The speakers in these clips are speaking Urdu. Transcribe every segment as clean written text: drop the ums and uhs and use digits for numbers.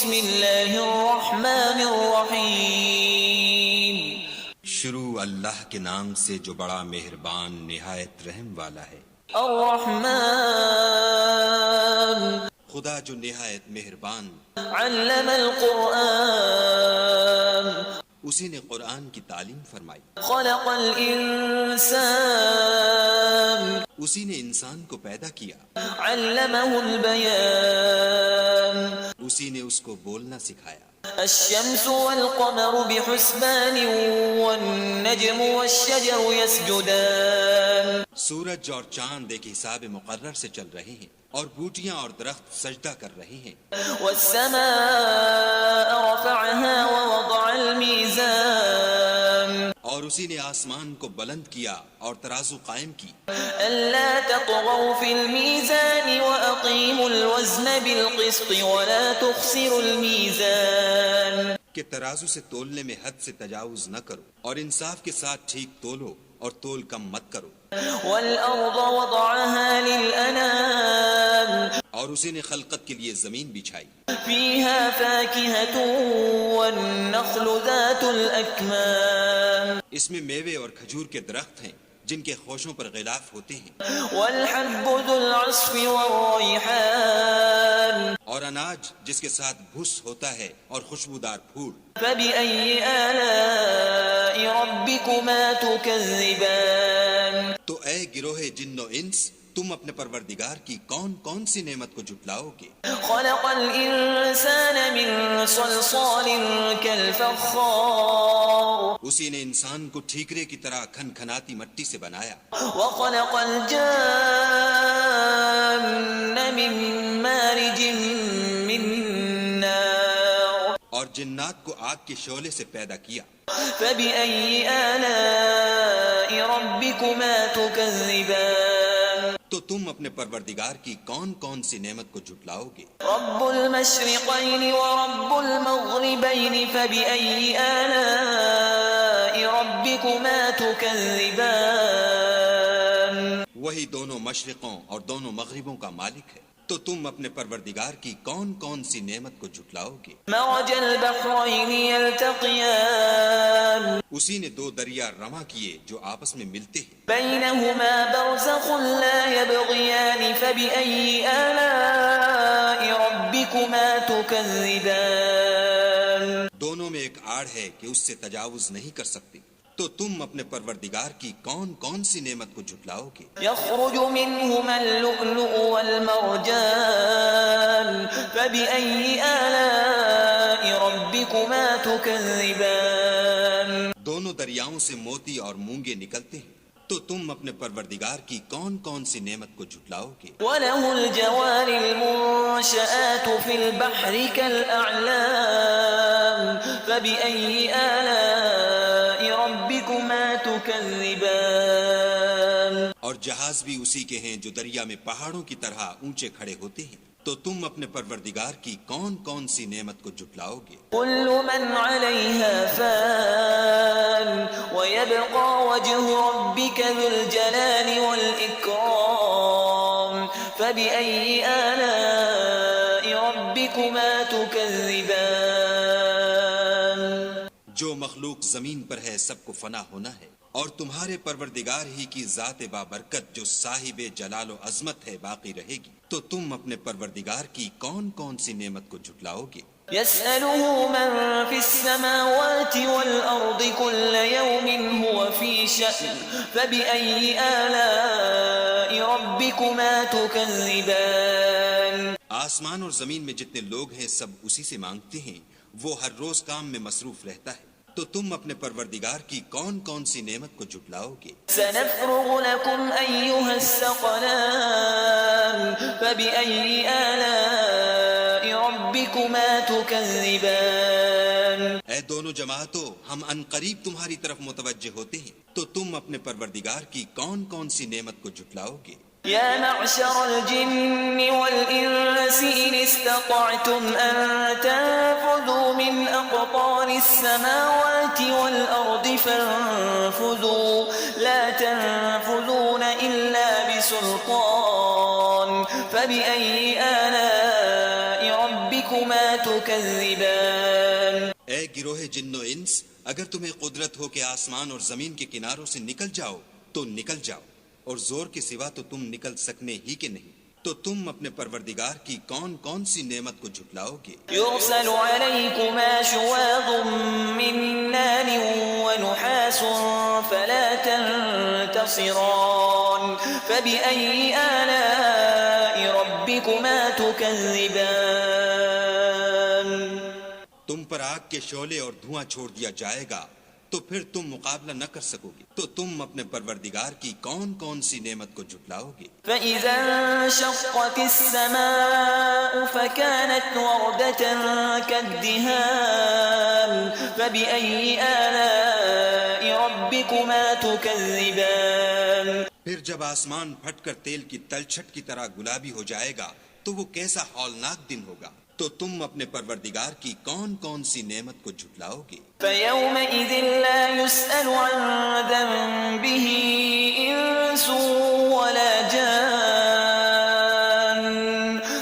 بسم اللہ الرحمن الرحیم شروع اللہ کے نام سے جو بڑا مہربان نہایت رحم والا ہے۔ الرحمن خدا جو نہایت مہربان، علم القرآن اسی نے قرآن کی تعلیم فرمائی، خلق الانسان اسی نے انسان کو پیدا کیا، علمہ البیان اسی نے اس کو بولنا سکھایا۔ الشمس والقمر بحسبان والنجم والشجر يسجدان سورج اور چاند ایک حساب مقرر سے چل رہے ہیں، اور بوٹیاں اور درخت سجدہ کر رہے ہیں۔ والسماء رفعها ووضع الميزان اور اسی نے آسمان کو بلند کیا اور ترازو قائم کی، ألا تطغوا في الميزان وأقيموا الوزن بالقسط ولا تخسروا الميزان کہ ترازو سے تولنے میں حد سے تجاوز نہ کرو، اور انصاف کے ساتھ ٹھیک تولو اور تول کم مت کرو۔ والأرض وضعها للأنام اور اسی نے خلقت کے لیے زمین بچھائی، فيها فاكهة والنخل ذات الأكمام اس میں میوے اور کھجور کے درخت ہیں جن کے خوشوں پر غلاف ہوتے ہیں، والحب ذو العصف والريحان اور اناج جس کے ساتھ بھس ہوتا ہے اور خوشبودار پھول۔ فبأي آلاء ربكما تكذبان تو اے گروہ جن و انس، تم اپنے پروردگار کی کون کون سی نعمت کو جھٹلاؤ گے؟ خلق الإنسان من صلصال كالفخار اسی نے انسان کو ٹھیکرے کی طرح کھنکھناتی مٹی سے بنایا، وخلق الجان من مارج من نار اور جنات کو آگ کے شعلے سے پیدا کیا۔ فبأي آلاء ربكما تكذبان تو تم اپنے پروردگار کی کون کون سی نعمت کو جھٹلاؤ گے؟ رب المشرقين ورب المغربين فبأي آلاء ربكما تكذبان وہی دونوں مشرقوں اور دونوں مغربوں کا مالک ہے، تو تم اپنے پروردگار کی کون کون سی نعمت کو جھٹلاؤ گے؟ مرج البحرين يلتقيان اسی نے دو دریا رواں کیے جو آپس میں ملتے ہیں، بينهما برزخ لا يبغيان فبأي آلاء ربكما تكذبان دونوں میں ایک آڑ ہے کہ اس سے تجاوز نہیں کر سکتی، تو تم اپنے پروردگار کی کون کون سی نعمت کو جھٹلاؤ گے؟ يخرج منهما اللؤلؤ والمرجان فبأي آلاء ربكما تكذبان دونوں دریاؤں سے موتی اور مونگے نکلتے ہیں، تو تم اپنے پروردگار کی کون کون سی نعمت کو جھٹلاؤ گے؟ وله الجوار المنشآت في البحر كالأعلام فبأي آلاء ربكما تكذبان اور جہاز بھی اسی کے ہیں جو دریا میں پہاڑوں کی طرح اونچے کھڑے ہوتے ہیں، تو تم اپنے پروردگار کی کون کون سی نعمت کو جھٹلاؤ گے؟ كل من عليها فان ويبقى وجه ربك ذو الجلال والإكرام فبأي آلاء ربكما تكذبان جو مخلوق زمین پر ہے سب کو فنا ہونا ہے، اور تمہارے پروردگار ہی کی ذات بابرکت جو صاحب جلال و عظمت ہے باقی رہے گی، تو تم اپنے پروردگار کی کون کون سی نعمت کو جھٹلاؤ گے؟ يسأله من في السماوات والأرض كل يوم هو في شأن فبأي آلاء ربكما تكذبان آسمان اور زمین میں جتنے لوگ ہیں سب اسی سے مانگتے ہیں، وہ ہر روز کام میں مصروف رہتا ہے، تو تم اپنے پروردگار کی کون کون سی نعمت کو جھٹلاؤ گے؟ سنفرغ لكم أيها الثقلان فبأي آلاء ربكما تكذبان اے دونوں جماعتوں، ہم ان قریب تمہاری طرف متوجہ ہوتے ہیں، تو تم اپنے پروردگار کی کون کون سی نعمت کو جھٹلاؤ گے؟ يا معشر الجن والإنس إن استطعتم أن تنفذوا من أقطار السماوات والأرض فانفذوا لا تنفذون إلا بسلطان فبأي آلاء ربكما تكذبان تكذبان اے گروہ جن و انس، اگر تمہیں قدرت ہو کہ آسمان اور زمین کے کناروں سے نکل جاؤ تو نکل جاؤ، اور زور کے سوا تو تم نکل سکنے ہی کے نہیں، تو تم اپنے پروردگار کی کون کون سی نعمت کو جھٹلاؤ گے؟ يرسل عليكما شواظ من نار ونحاس فلا تنتصران فبأي آلاء ربكما تكذبان تم پر آگ کے شعلے اور دھواں چھوڑ دیا جائے گا، تو پھر تم مقابلہ نہ کر سکو گے، تو تم اپنے پروردگار کی کون کون سی نعمت کو جھٹلاؤ گے؟ فإذا انشقت السماء فكانت وردة كالدهان فبأي آلاء ربكما تكذبان پھر جب آسمان پھٹ کر تیل کی تلچھٹ کی طرح گلابی ہو جائے گا تو وہ کیسا ہولناک دن ہوگا، تو تم اپنے پروردگار کی کون کون سی نعمت کو جھٹلاؤ گے؟ فيومئذ لا يسأل عن ذنبه إنس ولا جان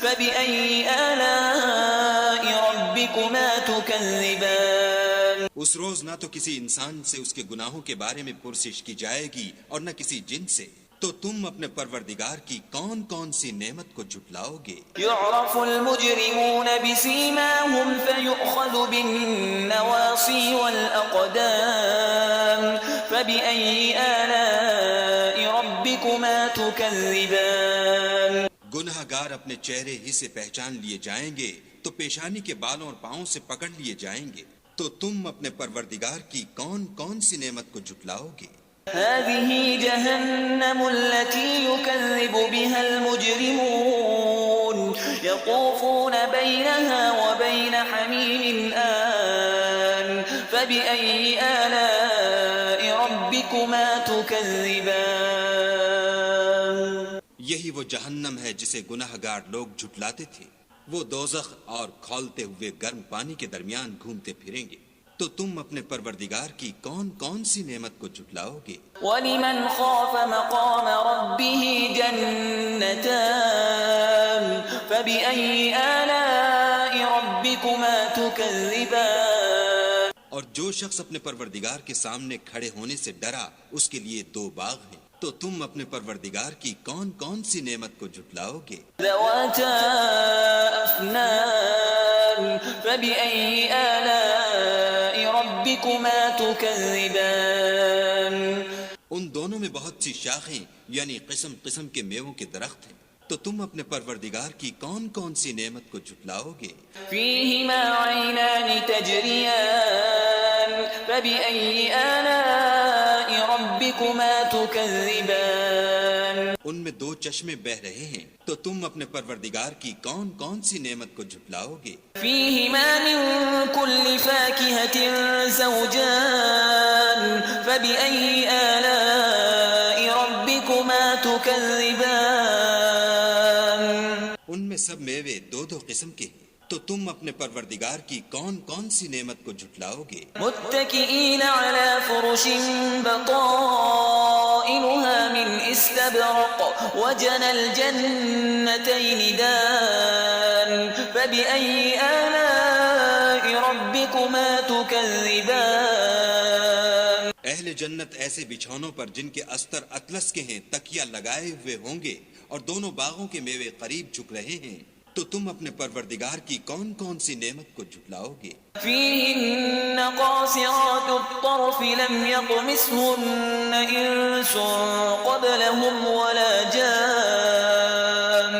فبأي آلاء ربكما تكذبان اس روز نہ تو کسی انسان سے اس کے گناہوں کے بارے میں پرسش کی جائے گی اور نہ کسی جن سے، تو تم اپنے پروردگار کی کون کون سی نعمت کو جھٹلاؤ گے؟ يعرف المجرمون بسيماهم فيؤخذ بالنواصي والأقدام فبأي آلاء ربكما تكذبان گناہ گار اپنے چہرے ہی سے پہچان لیے جائیں گے تو پیشانی کے بالوں اور پاؤں سے پکڑ لیے جائیں گے، تو تم اپنے پروردگار کی کون کون سی نعمت کو جھٹلاؤ گے؟ هذه جهنم التي يكذب بها المجرمون يطوفون بينها وبين حميم آن فبأي آلاء ربكما تكذبان یہی وہ جہنم ہے جسے گناہ گار لوگ جھٹلاتے تھے، وہ دوزخ اور کھولتے ہوئے گرم پانی کے درمیان گھومتے پھریں گے، تو تم اپنے پروردگار کی کون کون سی نعمت کو جھٹلاؤ گے؟ ولمن خاف مقام ربه جنتان فبأي آلاء ربكما تكذبان اور جو شخص اپنے پروردگار کے سامنے کھڑے ہونے سے ڈرا، اس کے لیے دو باغ ہیں، تو تم اپنے پروردگار کی کون کون سی نعمت کو جھٹلاؤ گے؟ ذواتا أفنان فبأي آلاء ربكما تكذبان ان دونوں میں بہت سی شاخیں یعنی قسم قسم کے میووں کے درخت ہیں، تو تم اپنے پروردگار کی کون کون سی نعمت کو جھٹلاؤ گے؟ فيهما عينان تجريان فبأي آلاء ربكما تكذبان ان میں دو چشمے بہ رہے ہیں، تو تم اپنے پروردگار کی کون کون سی نعمت کو جھٹلاؤ گے؟ فيهما من كل فاكهة زوجان فبأي آلاء ربكما تكذبان ان میں سب میوے دو دو قسم کے ہیں، تو تم اپنے پروردگار کی کون کون سی نعمت کو جھٹلاؤ گے؟ متكئين على فرش بطائنها من استبرق وجنى الجنتين دان فبأي آلاء ربكما تكذبان اہل جنت ایسے بچھونوں پر جن کے استر اطلس کے ہیں تکیہ لگائے ہوئے ہوں گے، اور دونوں باغوں کے میوے قریب جھک رہے ہیں، تو تم اپنے پروردگار کی کون کون سی نعمت کو جھٹلاؤ گے؟ فيهن قاصرات الطرف لم يطمثهن إنس قبلهم ولا جان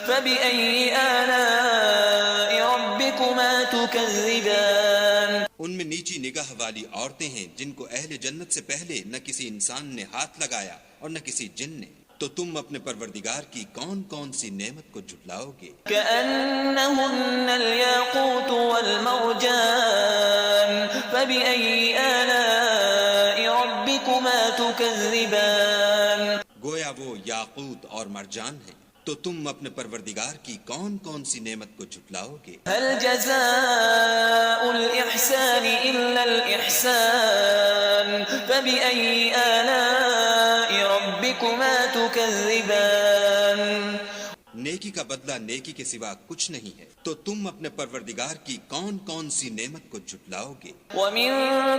فبأي آلاء ربكما تكذبان ان میں نیچی نگاہ والی عورتیں ہیں جن کو اہل جنت سے پہلے نہ کسی انسان نے ہاتھ لگایا اور نہ کسی جن نے، تو تم اپنے پروردگار کی کون کون سی نعمت کو جھٹلاؤ گے؟ كأنهن الياقوت والمرجان فبأي آلاء ربكما تكذبان گویا وہ یاقوت اور مرجان ہیں، تو تم اپنے پروردگار کی کون کون سی نعمت کو جھٹلاؤ گے؟ هل جزاء الإحسان إلا الإحسان فبأي آلاء ربكما تكذبان نیکی کا بدلہ نیکی کے سوا کچھ نہیں ہے، تو تم اپنے پروردگار کی کون کون سی نعمت کو جھٹلاؤ گے؟ ومن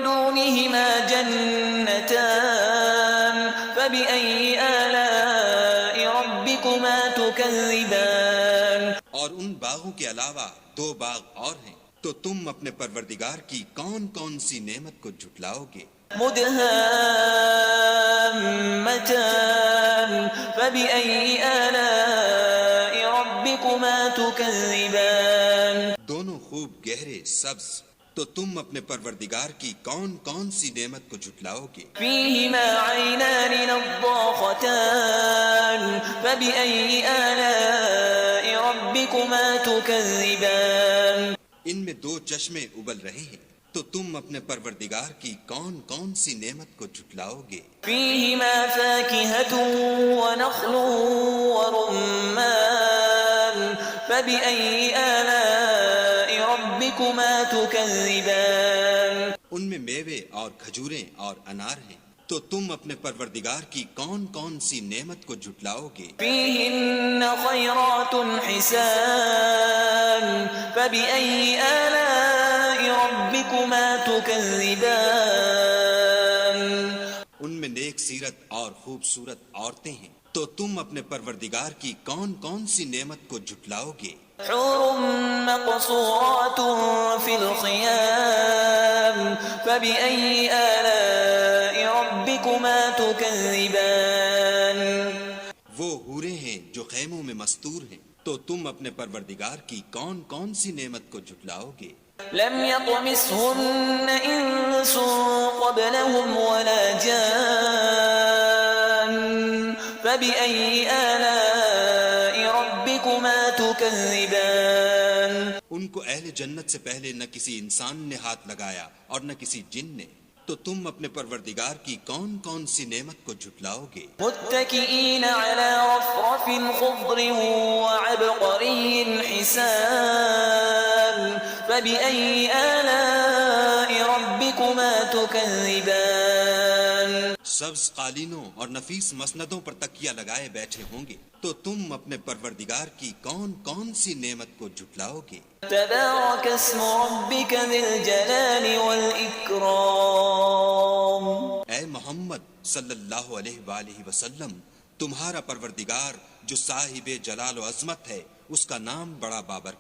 دونهما جنتان فبأي آلاء ربكما تكذبان اور ان باغوں کے علاوہ 2 باغ اور ہیں، تو تم اپنے پروردگار کی کون کون سی نعمت کو جھٹلاؤ گے؟ مدهامتان فبأي آلاء ربكما تكذبان دونوں خوب گہرے سبز، تو تم اپنے پروردگار کی کون کون سی نعمت کو جھٹلاؤ گے؟ فيهما عينان نضاختان فبأي آلاء ربكما تكذبان ان میں 2 چشمے ابل رہے ہیں، تو تم اپنے پروردگار کی کون کون سی نعمت کو جھٹلاؤ گے؟ فيهما فاكهة ونخل ورمان فبأي آلاء ربكما تكذبان ان میں میوے اور کھجوریں اور انار ہیں، تو تم اپنے پروردگار کی کون کون سی نعمت کو جھٹلاؤ گے؟ فيهن خيرات حسان فبأي آلاء ربكما تكذبان ان میں نیک سیرت اور خوبصورت عورتیں ہیں، تو تم اپنے پروردگار کی کون کون سی نعمت کو جھٹلاؤ گے؟ حور مقصورات في الخيام فبأي آلاء ربكما تكذبان وہ حوریں ہیں جو خیموں میں مستور ہیں، تو تم اپنے پروردگار کی کون کون سی نعمت کو جھٹلاؤ گے؟ لم يطمثهن إنس قبلهم ولا جان فبأي آلاء ربكما تكذبان ان کو اہل جنت سے پہلے نہ کسی انسان نے ہاتھ لگایا اور نہ کسی جن نے، تو تم اپنے پروردگار کی کون کون سی نعمت کو جھٹلاؤ گے؟ متكئين على رفرف خضر وعبقري حسان فبأي آلاء ربكما تكذبان سبز قالینوں اور نفیس مسندوں پر تکیہ لگائے بیٹھے ہوں گے، تو تم اپنے پروردگار کی کون کون سی نعمت کو جھٹلاؤ گے؟ تبارك اسم ربك ذي الجلال والإكرام اے محمد صلی اللہ علیہ وآلہ وسلم، تمہارا پروردگار جو صاحب جلال و عظمت ہے، اس کا نام بڑا بابر